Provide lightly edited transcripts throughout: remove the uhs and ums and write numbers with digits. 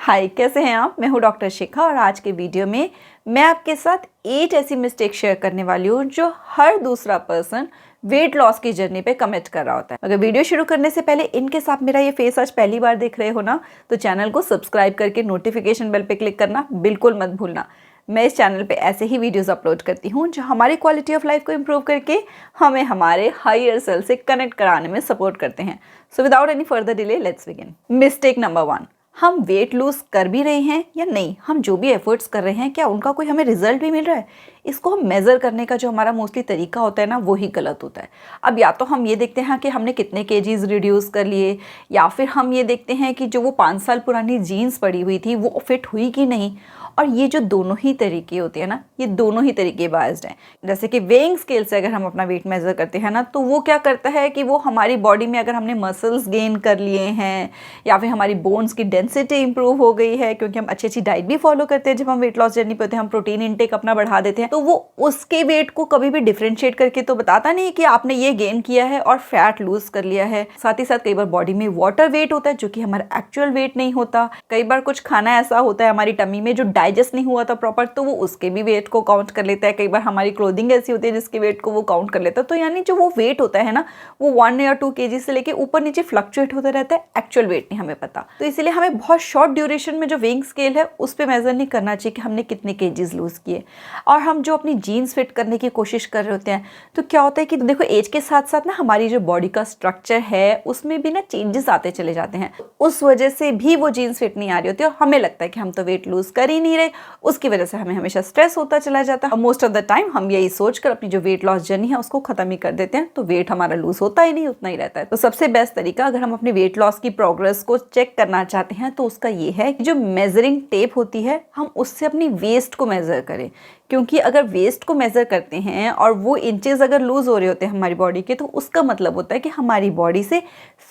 हाय, कैसे हैं आप? मैं हूँ डॉक्टर शिखा और आज के वीडियो में मैं आपके साथ 8 ऐसी मिस्टेक शेयर करने वाली हूँ जो हर दूसरा पर्सन वेट लॉस की जर्नी पे कमिट कर रहा होता है। अगर वीडियो शुरू करने से पहले इनकेस आप मेरा ये फेस आज पहली बार देख रहे हो ना, तो चैनल को सब्सक्राइब करके नोटिफिकेशन बेल पे क्लिक करना बिल्कुल मत भूलना। मैं इस चैनल पे ऐसे ही वीडियोस अपलोड करती हूँ जो हमारी क्वालिटी ऑफ लाइफ को इम्प्रूव करके हमें हमारे हायर सेल्फ से कनेक्ट कराने में सपोर्ट करते हैं। So without any further delay let's begin. Mistake number 1, हम वेट लूज कर भी रहे हैं या नहीं, हम जो भी एफर्ट्स कर रहे हैं क्या उनका कोई हमें रिजल्ट भी मिल रहा है, इसको हम मेज़र करने का जो हमारा मोस्टली तरीका होता है ना, वो ही गलत होता है। अब या तो हम ये देखते हैं कि हमने कितने केजीज रिड्यूस कर लिए, या फिर हम ये देखते हैं कि जो वो 5 साल पुरानी जीन्स पड़ी हुई थी वो फिट हुई कि नहीं। और ये जो दोनों ही तरीके होते हैं ना, ये दोनों ही तरीके बायस्ड हैं। जैसे कि वेइंग स्केल से अगर हम अपना वेट मेज़र करते हैं ना, तो वो क्या करता है कि वो हमारी बॉडी में अगर हमने मसल्स गेन कर लिए हैं या फिर हमारी बोन्स की डेंसिटी इंप्रूव हो गई है, क्योंकि हम अच्छी अच्छी डाइट भी फॉलो करते हैं, जब हम वेट लॉस जर्नी पे होते हैं हम प्रोटीन इंटेक अपना बढ़ा देते हैं, तो वो उसके वेट को कभी भी डिफ्रेंशिएट करके तो बताता नहीं कि आपने ये गेन किया है और फैट लूज कर लिया है। साथ ही साथ कई बार बॉडी में वाटर वेट होता है जो कि हमारा एक्चुअल वेट नहीं होता। कई बार कुछ खाना ऐसा होता है हमारी टमी में जो डाइजेस्ट नहीं हुआ था प्रॉपर, तो वो उसके भी वेट को काउंट कर लेता है। कई बार हमारी क्लोथिंग ऐसी होती है जिसके वेट को वो काउंट कर लेता है। तो यानी जो वो वेट होता है ना, वो 1 या 2 केजी से लेके ऊपर नीचे फ्लक्चुएट होता रहता है, एक्चुअल वेट नहीं हमें पता। तो इसलिए हमें बहुत शॉर्ट ड्यूरेशन में जो वेइंग स्केल है उस पर मेजर नहीं करना चाहिए कि हमने कितने केजीज लूज किए। और हम जो अपनी जीन्स फिट करने की कोशिश कर रहे होते हैं, तो क्या होता है कि देखो एज के साथ साथ ना हमारी जो बॉडी का स्ट्रक्चर है उसमें भी ना चेंजेस आते चले जाते हैं। उस वजह से भी वो जीन्स फिट नहीं आ रही होती और हमें लगता है कि हम तो वेट लूज कर ही नहीं रहे, उसकी वजह से हमें हमेशा स्ट्रेस होता चला जाता है। मोस्ट ऑफ द टाइम हम यही सोचकर अपनी जो वेट लॉस जर्नी है उसको खत्म ही कर देते हैं, तो वेट हमारा लूज होता ही नहीं, उतना ही रहता है। तो सबसे बेस्ट तरीका अगर हम अपनी वेट लॉस की प्रोग्रेस को चेक करना चाहते हैं तो उसका ये है कि जो मेजरिंग टेप होती है हम उससे अपनी वेस्ट को मेजर करें। क्योंकि अगर वेस्ट को मेजर करते हैं और वो इंचेस अगर लूज हो रहे होते हैं हमारी बॉडी के, तो उसका मतलब होता है कि हमारी बॉडी से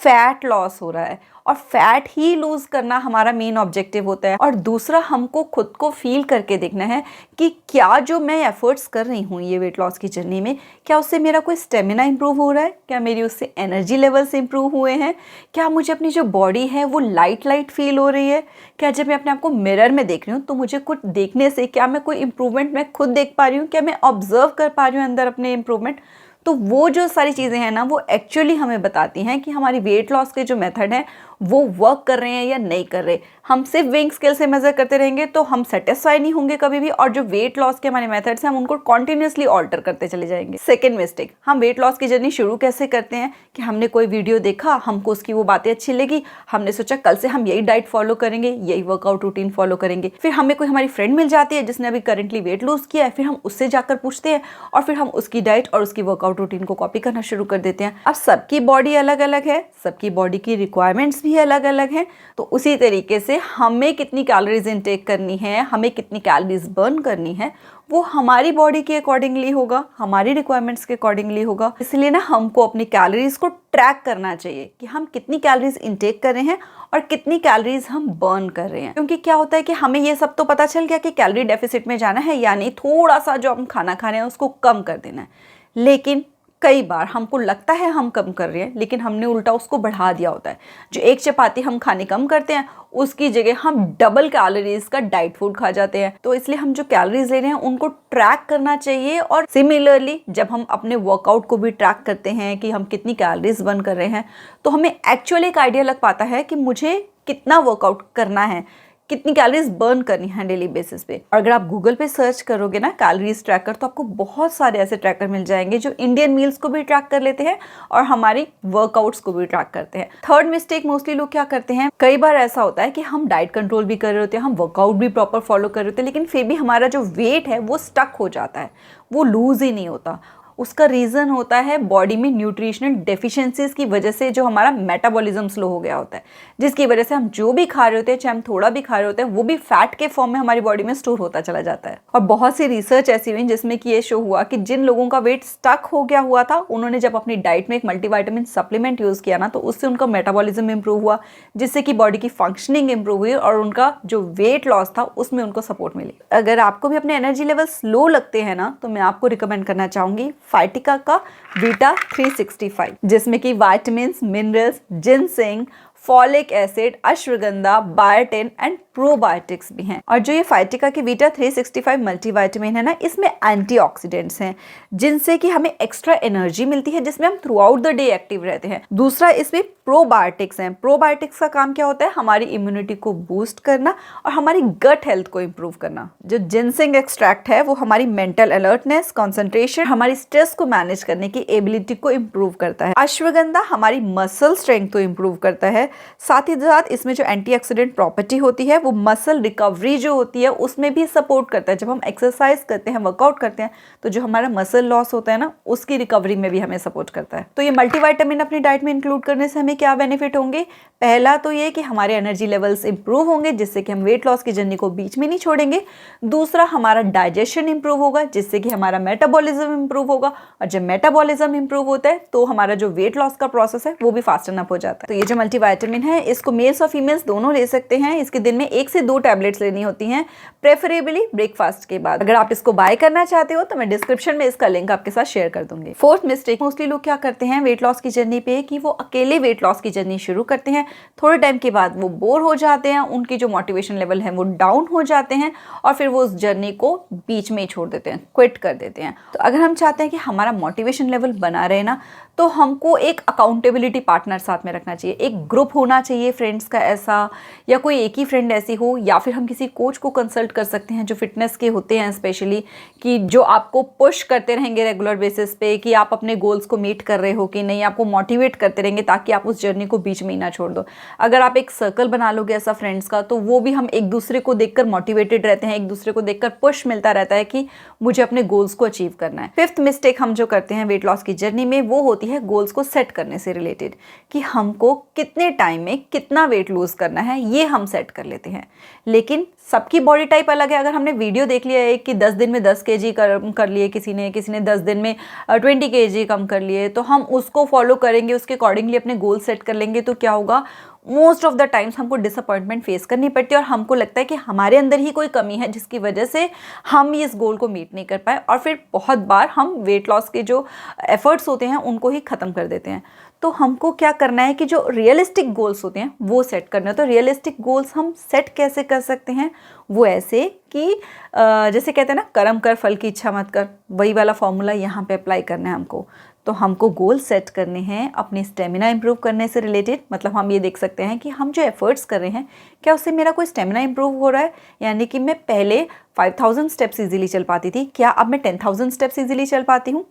फैट लॉस हो रहा है और फैट ही लूज करना हमारा मेन ऑब्जेक्टिव होता है। और दूसरा, हमको खुद को फील करके देखना है कि क्या जो मैं एफर्ट्स कर रही हूँ ये वेट लॉस की जर्नी में, क्या उससे मेरा कोई स्टेमिना इंप्रूव हो रहा है, क्या मेरी उससे एनर्जी लेवल्स इंप्रूव हुए हैं, क्या मुझे अपनी जो बॉडी है वो लाइट लाइट फील हो रही है, क्या जब मैं अपने आप को मिरर में देख रही हूँ तो मुझे कुछ देखने से क्या मैं कोई इंप्रूवमेंट मैं खुद देख पा रही हूँ, क्या मैं ऑब्जर्व कर पा रही हूँ अंदर अपने इंप्रूवमेंट। तो वो जो सारी चीज़ें हैं ना, वो एक्चुअली हमें बताती हैं कि हमारी वेट लॉस के जो मेथड है वो वर्क कर रहे हैं या नहीं कर रहे। हम सिर्फ वेइंग स्केल से मेजर करते रहेंगे तो हम सेटिस्फाई नहीं होंगे कभी भी, और जो वेट लॉस के हमारे मेथड्स हैं हम उनको कॉन्टिन्यूसली ऑल्टर करते चले जाएंगे। सेकेंड मिस्टेक, हम वेट लॉस की जर्नी शुरू कैसे करते हैं कि हमने कोई वीडियो देखा, हमको उसकी वो बातें अच्छी लगी, हमने सोचा कल से हम यही डाइट फॉलो करेंगे, यही वर्कआउट रूटीन फॉलो करेंगे। फिर हमें कोई हमारी फ्रेंड मिल जाती है जिसने अभी करेंटली वेट लूज किया है, फिर हम उससे जाकर पूछते हैं और फिर हम उसकी डाइट और उसकी वर्कआउट रूटीन को कॉपी करना शुरू कर देते हैं। अब सबकी बॉडी अलग अलग है, सबकी बॉडी की रिक्वायरमेंट्स भी अलग अलग हैं, तो उसी तरीके से हमें कितनी कैलोरीज इनटेक करनी है, हमें कितनी कैलोरीज बर्न करनी है, वो हमारी बॉडी के अकॉर्डिंगली होगा, हमारी रिक्वायरमेंट्स के अकॉर्डिंगली होगा। इसलिए ना हमको अपनी कैलोरीज को ट्रैक करना चाहिए कि हम कितनी कैलोरीज इनटेक कर रहे हैं और कितनी कैलोरीज हम बर्न कर रहे हैं। क्योंकि क्या होता है कि हमें ये सब तो पता चल गया कि कैलोरी डेफिसिट में जाना है, यानी थोड़ा सा जो हम खाना खा रहे हैं उसको कम कर देना है, लेकिन कई बार हमको लगता है हम कम कर रहे हैं लेकिन हमने उल्टा उसको बढ़ा दिया होता है। जो एक चपाती हम खाने कम करते हैं उसकी जगह हम डबल कैलोरीज का डाइट फूड खा जाते हैं। तो इसलिए हम जो कैलोरीज ले रहे हैं उनको ट्रैक करना चाहिए। और सिमिलरली जब हम अपने वर्कआउट को भी ट्रैक करते हैं कि हम कितनी कैलोरीज बर्न कर रहे हैं, तो हमें एक्चुअली एक आइडिया लग पाता है कि मुझे कितना वर्कआउट करना है, कितनी कैलोरीज बर्न करनी है डेली बेसिस पे। और अगर आप गूगल पे सर्च करोगे ना कैलोरीज ट्रैकर, तो आपको बहुत सारे ऐसे ट्रैकर मिल जाएंगे जो इंडियन मील्स को भी ट्रैक कर लेते हैं और हमारी वर्कआउट्स को भी ट्रैक करते हैं। थर्ड मिस्टेक मोस्टली लोग क्या करते हैं, कई बार ऐसा होता है कि हम डाइट कंट्रोल भी कर रहे होते हैं, हम वर्कआउट भी प्रॉपर फॉलो कर रहे होते हैं, लेकिन फिर भी हमारा जो वेट है वो स्टक हो जाता है, वो लूज ही नहीं होता। उसका रीज़न होता है बॉडी में न्यूट्रिशनल डेफिशिएंसीज की वजह से जो हमारा मेटाबॉलिज्म स्लो हो गया होता है, जिसकी वजह से हम जो भी खा रहे होते हैं, चाहे हम थोड़ा भी खा रहे होते हैं, वो भी फैट के फॉर्म में हमारी बॉडी में स्टोर होता चला जाता है। और बहुत सी रिसर्च ऐसी हुई जिसमें कि ये शो हुआ कि जिन लोगों का वेट स्टक हो गया हुआ था, उन्होंने जब अपनी डाइट में एक मल्टीविटामिन सप्लीमेंट यूज़ किया ना, तो उससे उनका मेटाबॉलिज्म इंप्रूव हुआ, जिससे कि बॉडी की फंक्शनिंग इंप्रूव हुई और उनका जो वेट लॉस था उसमें उनको सपोर्ट मिली। अगर आपको भी अपने एनर्जी लेवल्स लो लगते हैं ना, तो मैं आपको रिकमेंड करना चाहूँगी फाइटिका का वीटा 365, जिसमें कि vitamins, minerals, ginseng, folic acid, ashwagandha, biotin and probiotics भी हैं। और जो ये फाइटिका की वीटा 365 मल्टीविटामिन है ना, इसमें एंटीऑक्सीडेंट्स हैं जिनसे कि हमें एक्स्ट्रा एनर्जी मिलती है, जिसमें हम through out the day active रहते हैं। दूसरा इसमें प्रोबायोटिक्स हैं। प्रोबायोटिक्स का काम क्या होता है? हमारी इम्यूनिटी को बूस्ट करना और हमारी गट हेल्थ को इंप्रूव करना। जो जिनसेंग एक्सट्रैक्ट है वो हमारी मेंटल अलर्टनेस, कंसंट्रेशन, हमारी स्ट्रेस को मैनेज करने की एबिलिटी को इंप्रूव करता है। अश्वगंधा हमारी मसल स्ट्रेंथ को इंप्रूव करता है। साथ ही साथ इसमें जो एंटीऑक्सीडेंट प्रॉपर्टी होती है वो मसल रिकवरी जो होती है उसमें भी सपोर्ट करता है। जब हम एक्सरसाइज करते हैं, वर्कआउट करते हैं, तो जो हमारा मसल लॉस होता है ना, उसकी रिकवरी में भी हमें सपोर्ट करता है। तो ये मल्टीविटामिन अपनी डाइट में इंक्लूड करने से हमें क्या बेनिफिट होंगे? पहला तो ये कि हमारे एनर्जी लेवल्स इंप्रूव होंगे, जिससे कि हम वेट लॉस की जर्नी को बीच में नहीं छोड़ेंगे। दूसरा, हमारा डाइजेशन इंप्रूव होगा, जिससे कि हमारा मेटाबॉलिज्म इंप्रूव होगा, और जब मेटाबॉलिज्म इंप्रूव होता है तो हमारा जो वेट लॉस का प्रोसेस है वो भी फास्ट अप हो जाता है। तो ये जो मल्टीविटामिन है इसको मेल्स और फीमेल्स दोनों ले सकते हैं। इसके दिन में 1 से 2 टैबलेट्स लेनी होती हैं, प्रेफरेबली ब्रेकफास्ट के बाद। अगर आप इसको बाय करना चाहते हो तो मैं डिस्क्रिप्शन में इसका लिंक आपके साथ शेयर कर दूंगी। फोर्थ मिस्टेक, मोस्टली लोग क्या करते हैं वेट लॉस की जर्नी पे कि वो अकेले वेट लॉस की जर्नी शुरू करते हैं, थोड़े टाइम के बाद वो बोर हो जाते हैं, उनकी जो मोटिवेशन लेवल है वो डाउन हो जाते हैं और फिर वो उस जर्नी को बीच में ही छोड़ देते हैं, क्विट कर देते हैं। तो अगर हम चाहते हैं कि हमारा मोटिवेशन लेवल बना रहे ना, तो हमको एक अकाउंटेबिलिटी पार्टनर साथ में रखना चाहिए, एक ग्रुप होना चाहिए फ्रेंड्स का ऐसा, या कोई एक ही फ्रेंड ऐसी हो, या फिर हम किसी कोच को कंसल्ट कर सकते हैं जो फिटनेस के होते हैं स्पेशली, कि जो आपको पुश करते रहेंगे रेगुलर बेसिस पे कि आप अपने गोल्स को मीट कर रहे हो कि नहीं, आपको मोटिवेट करते रहेंगे ताकि आप उस जर्नी को बीच में ही ना छोड़ दो। अगर आप एक सर्कल बना लोगे ऐसा फ्रेंड्स का, तो वो भी हम एक दूसरे को देखकर मोटिवेटेड रहते हैं, एक दूसरे को देखकर पुश मिलता रहता है कि मुझे अपने गोल्स को अचीव करना है। फिफ्थ मिस्टेक हम जो करते हैं वेट लॉस की जर्नी में वो होती है गोल्स को सेट करने से रिलेटेड, कि हमको कितने टाइम में कितना वेट लूज करना है ये हम सेट कर लेते हैं। लेकिन सबकी बॉडी टाइप अलग है। अगर हमने वीडियो देख लिया है कि 10 दिन में 10 kg कर लिए, किसी ने 10 दिन में 20 kg कम कर लिए, तो हम उसको फॉलो करेंगे, उसके अकॉर्डिंगली अपने गोल सेट कर लेंगे, तो क्या होगा, मोस्ट ऑफ द टाइम्स हमको डिसअपॉइंटमेंट फेस करनी पड़ती है और हमको लगता है कि हमारे अंदर ही कोई कमी है जिसकी वजह से हम इस गोल को मीट नहीं कर पाए, और फिर बहुत बार हम वेट लॉस के जो एफर्ट्स होते हैं उनको ही ख़त्म कर देते हैं। तो हमको क्या करना है कि जो रियलिस्टिक गोल्स होते हैं वो सेट करना है। तो रियलिस्टिक गोल्स हम सेट कैसे कर सकते हैं? वो ऐसे कि जैसे कहते हैं ना, कर्म कर फल की इच्छा मत कर, वही वाला फॉर्मूला यहाँ पे अप्लाई करना है हमको। तो हमको गोल सेट करने हैं अपनी स्टेमिना इंप्रूव करने से रिलेटेड। मतलब हम ये देख सकते हैं कि हम जो एफर्ट्स कर रहे हैं क्या उससे मेरा कोई स्टेमिना इंप्रूव हो रहा है, यानी कि मैं पहले 5000 स्टेप्स इजीली चल पाती थी, क्या अब मैं 10,000 स्टेप्स इजीली चल पाती हूँ?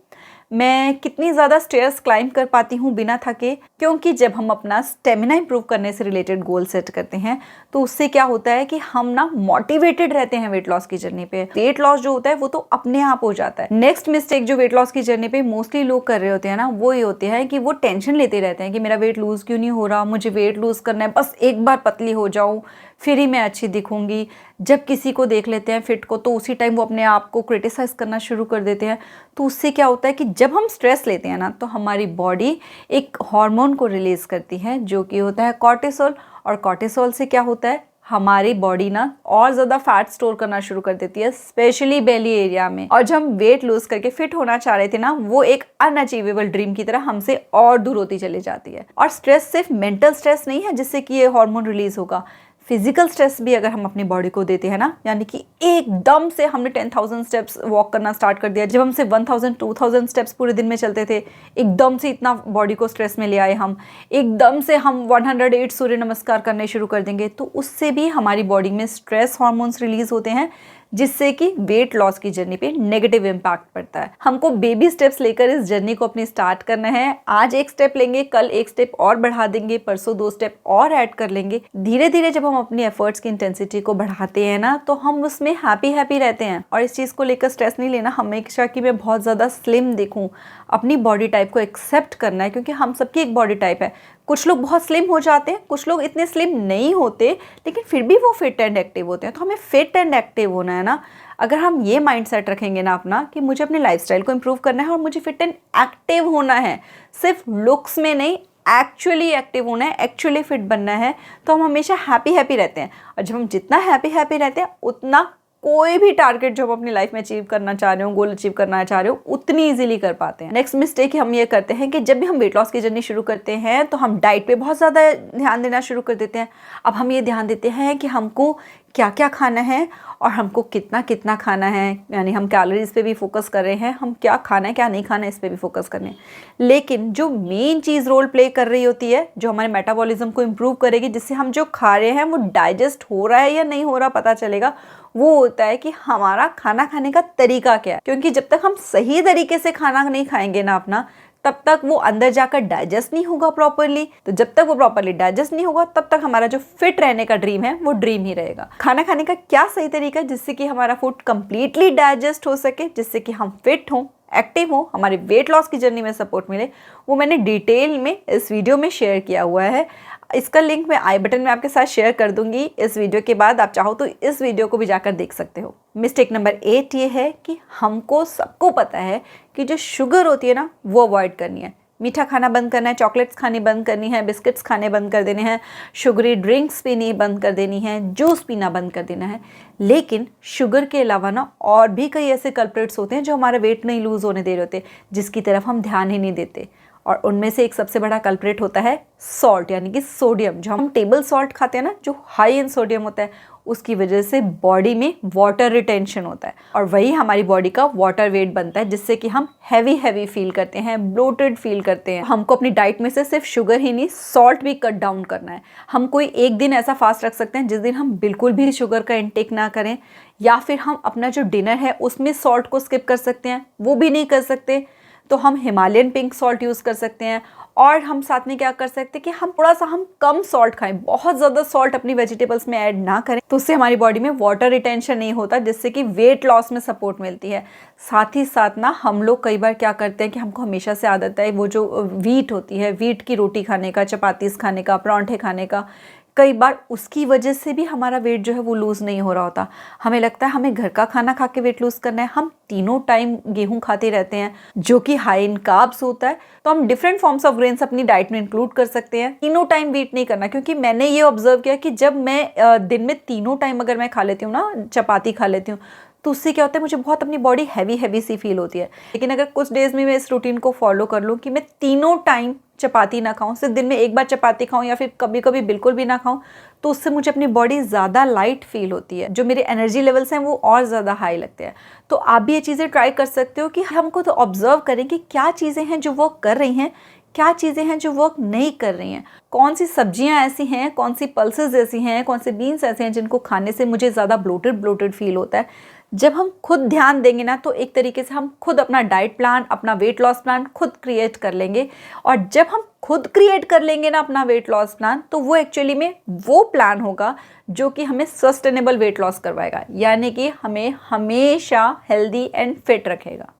मैं कितनी ज़्यादा स्टेयर्स क्लाइंब कर पाती हूँ बिना थके? क्योंकि जब हम अपना स्टेमिना इंप्रूव करने से रिलेटेड गोल सेट करते हैं तो उससे क्या होता है कि हम ना मोटिवेटेड रहते हैं वेट लॉस की जर्नी पे। वेट लॉस जो होता है वो तो अपने आप हो जाता है। नेक्स्ट मिस्टेक जो वेट लॉस की जर्नी पे मोस्टली लोग कर रहे होते हैं ना, वो ये होते हैं कि वो टेंशन लेते रहते हैं कि मेरा वेट लूज क्यों नहीं हो रहा, मुझे वेट लूज करना है, बस एक बार पतली हो जाऊँ फिर ही मैं अच्छी दिखूंगी। जब किसी को देख लेते हैं फिट को तो उसी टाइम वो अपने आप को क्रिटिसाइज करना शुरू कर देते हैं। तो उससे क्या होता है कि जब हम स्ट्रेस लेते हैं ना, तो हमारी बॉडी एक हार्मोन को रिलीज करती है जो कि होता है कॉर्टिसोल, और कॉर्टिसोल से क्या होता है, हमारी बॉडी ना और ज़्यादा फैट स्टोर करना शुरू कर देती है, स्पेशली बेली एरिया में। और जब हम वेट लूज करके फिट होना चाह रहे थे ना, वो एक अनअचीवेबल ड्रीम की तरह हमसे और दूर होती चली जाती है। और स्ट्रेस सिर्फ मेंटल स्ट्रेस नहीं है जिससे कि ये हार्मोन रिलीज होगा, फिजिकल स्ट्रेस भी अगर हम अपनी बॉडी को देते हैं ना, यानी कि एकदम से हमने 10,000 स्टेप्स वॉक करना स्टार्ट कर दिया, जब हमसे 1000 2000 स्टेप्स पूरे दिन में चलते थे, एकदम से इतना बॉडी को स्ट्रेस में ले आए हम, एकदम से हम 108 सूर्य नमस्कार करने शुरू कर देंगे, तो उससे भी हमारी बॉडी में स्ट्रेस हार्मोन्स रिलीज होते हैं, जिससे कि वेट लॉस की जर्नी पे नेगेटिव इम्पैक्ट पड़ता है। हमको बेबी स्टेप्स लेकर इस जर्नी को अपनी स्टार्ट करना है। आज एक स्टेप लेंगे, कल एक स्टेप और बढ़ा देंगे, परसों 2 स्टेप और ऐड कर लेंगे। धीरे धीरे जब हम अपनी एफर्ट्स की इंटेंसिटी को बढ़ाते हैं ना, तो हम उसमें हैप्पी रहते हैं। और इस चीज़ को लेकर स्ट्रेस नहीं लेना हमेशा कि मैं बहुत ज़्यादा स्लिम दिखूँ। अपनी बॉडी टाइप को एक्सेप्ट करना है, क्योंकि हम सबकी एक बॉडी टाइप है। कुछ लोग बहुत स्लिम हो जाते हैं, कुछ लोग इतने स्लिम नहीं होते, लेकिन फिर भी वो फिट एंड एक्टिव होते हैं। तो हमें फिट एंड एक्टिव होना है ना। अगर हम ये माइंडसेट रखेंगे ना अपना कि मुझे अपने लाइफस्टाइल को इम्प्रूव करना है और मुझे फिट एंड एक्टिव होना है, सिर्फ लुक्स में नहीं, एक्चुअली एक्टिव होना है, एक्चुअली फिट बनना है, तो हम हमेशा हैप्पी रहते हैं। और जब हम जितना हैप्पी रहते हैं उतना कोई भी टारगेट जो हम अपनी लाइफ में अचीव करना चाह रहे हो, गोल अचीव करना चाह रहे हो, उतनी इजीली कर पाते हैं। नेक्स्ट मिस्टेक हम ये करते हैं कि जब भी हम वेट लॉस की जर्नी शुरू करते हैं तो हम डाइट पे बहुत ज़्यादा ध्यान देना शुरू कर देते हैं। अब हम ये ध्यान देते हैं कि हमको क्या क्या खाना है और हमको कितना कितना खाना है, यानी हम कैलोरीज पे भी फोकस कर रहे हैं, हम क्या खाना है क्या नहीं खाना है इस पे भी फोकस कर रहे हैं। लेकिन जो मेन चीज़ रोल प्ले कर रही होती है, जो हमारे मेटाबॉलिज्म को इम्प्रूव करेगी, जिससे हम जो खा रहे हैं वो डाइजेस्ट हो रहा है या नहीं हो रहा पता चलेगा, वो होता है कि हमारा खाना खाने का तरीका क्या है। क्योंकि जब तक हम सही तरीके से खाना नहीं खाएंगे ना अपना, तब तक वो अंदर जाकर डाइजेस्ट नहीं होगा प्रॉपरली। तो जब तक वो प्रॉपरली डाइजेस्ट नहीं होगा तब तक हमारा जो फिट रहने का ड्रीम है वो ड्रीम ही रहेगा। खाना खाने का क्या सही तरीका है जिससे कि हमारा फूड कंप्लीटली डाइजेस्ट हो सके, जिससे कि हम फिट हों, एक्टिव हो, हमारे वेट लॉस की जर्नी में सपोर्ट मिले, वो मैंने डिटेल में इस वीडियो में शेयर किया हुआ है। इसका लिंक मैं आई बटन में आपके साथ शेयर कर दूंगी। इस वीडियो के बाद आप चाहो तो इस वीडियो को भी जाकर देख सकते हो। मिस्टेक नंबर 8 ये है कि हमको सबको पता है कि जो शुगर होती है ना वो अवॉइड करनी है। मीठा खाना बंद करना है, चॉकलेट्स खानी बंद करनी है, बिस्किट्स खाने बंद कर देने हैं, शुगरी ड्रिंक्स पीनी बंद कर देनी है, जूस पीना बंद कर देना है। लेकिन शुगर के अलावा ना और भी कई ऐसे कल्प्रिट्स होते हैं जो हमारा वेट नहीं लूज़ होने दे रहे होते, जिसकी तरफ हम ध्यान ही नहीं देते। और उनमें से एक सबसे बड़ा कल्प्रिट होता है सॉल्ट, यानी कि सोडियम। जो हम टेबल सॉल्ट खाते हैं ना, जो हाई इन सोडियम होता है, उसकी वजह से बॉडी में वाटर रिटेंशन होता है और वही हमारी बॉडी का वाटर वेट बनता है, जिससे कि हम हैवी फील करते हैं, ब्लोटेड फील करते हैं। हमको अपनी डाइट में से सिर्फ शुगर ही नहीं, सॉल्ट भी कट डाउन करना है। हम कोई एक दिन ऐसा फास्ट रख सकते हैं जिस दिन हम बिल्कुल भी शुगर का इंटेक ना करें, या फिर हम अपना जो डिनर है उसमें सॉल्ट को स्किप कर सकते हैं। वो भी नहीं कर सकते तो हम हिमालयन पिंक सॉल्ट यूज़ कर सकते हैं। और हम साथ में क्या कर सकते हैं कि हम थोड़ा सा कम सॉल्ट खाएं, बहुत ज़्यादा सॉल्ट अपनी वेजिटेबल्स में ऐड ना करें, तो उससे हमारी बॉडी में वाटर रिटेंशन नहीं होता, जिससे कि वेट लॉस में सपोर्ट मिलती है। साथ ही साथ ना हम लोग कई बार क्या करते हैं कि हमको हमेशा से आदत है वो जो वीट होती है, वीट की रोटी खाने का, चपातीस खाने का, परांठे खाने का, कई बार उसकी वजह से भी हमारा वेट जो है वो लूज़ नहीं हो रहा होता। हमें लगता है हमें घर का खाना खा के वेट लूज़ करना है। हम तीनों टाइम गेहूं खाते रहते हैं जो कि हाई इन कार्ब्स होता है, तो हम डिफरेंट फॉर्म्स ऑफ ग्रेन्स अपनी डाइट में इंक्लूड कर सकते हैं। तीनों टाइम वेट नहीं करना, क्योंकि मैंने ये ऑब्जर्व किया कि जब मैं दिन में तीनों टाइम अगर मैं खा लेती हूँ ना, चपाती खा लेती हूँ, तो उससे क्या होता है, मुझे बहुत अपनी बॉडी हैवी सी फील होती है। लेकिन अगर कुछ डेज में मैं इस रूटीन को फॉलो कर लूँ कि मैं तीनों टाइम चपाती ना खाऊं, सिर्फ दिन में एक बार चपाती खाऊं या फिर कभी कभी बिल्कुल भी ना खाऊं, तो उससे मुझे अपनी बॉडी ज़्यादा लाइट फील होती है, जो मेरे एनर्जी लेवल्स हैं वो और ज़्यादा हाई लगते हैं। तो आप भी ये चीज़ें ट्राई कर सकते हो कि हमको तो ऑब्जर्व करें कि क्या चीज़ें हैं जो वर्क कर रही हैं, क्या चीज़ें हैं जो वर्क नहीं कर रही हैं, कौन सी सब्जियां ऐसी हैं, कौन सी पल्सेस ऐसी हैं, कौन से बीन्स ऐसे हैं जिनको खाने से मुझे ज़्यादा ब्लोटेड फील होता है। जब हम खुद ध्यान देंगे ना, तो एक तरीके से हम खुद अपना डाइट प्लान, अपना वेट लॉस प्लान खुद क्रिएट कर लेंगे। और जब हम खुद क्रिएट कर लेंगे ना अपना वेट लॉस प्लान, तो वो एक्चुअली में वो प्लान होगा जो कि हमें सस्टेनेबल वेट लॉस करवाएगा, यानी कि हमें हमेशा हेल्दी एंड फिट रखेगा।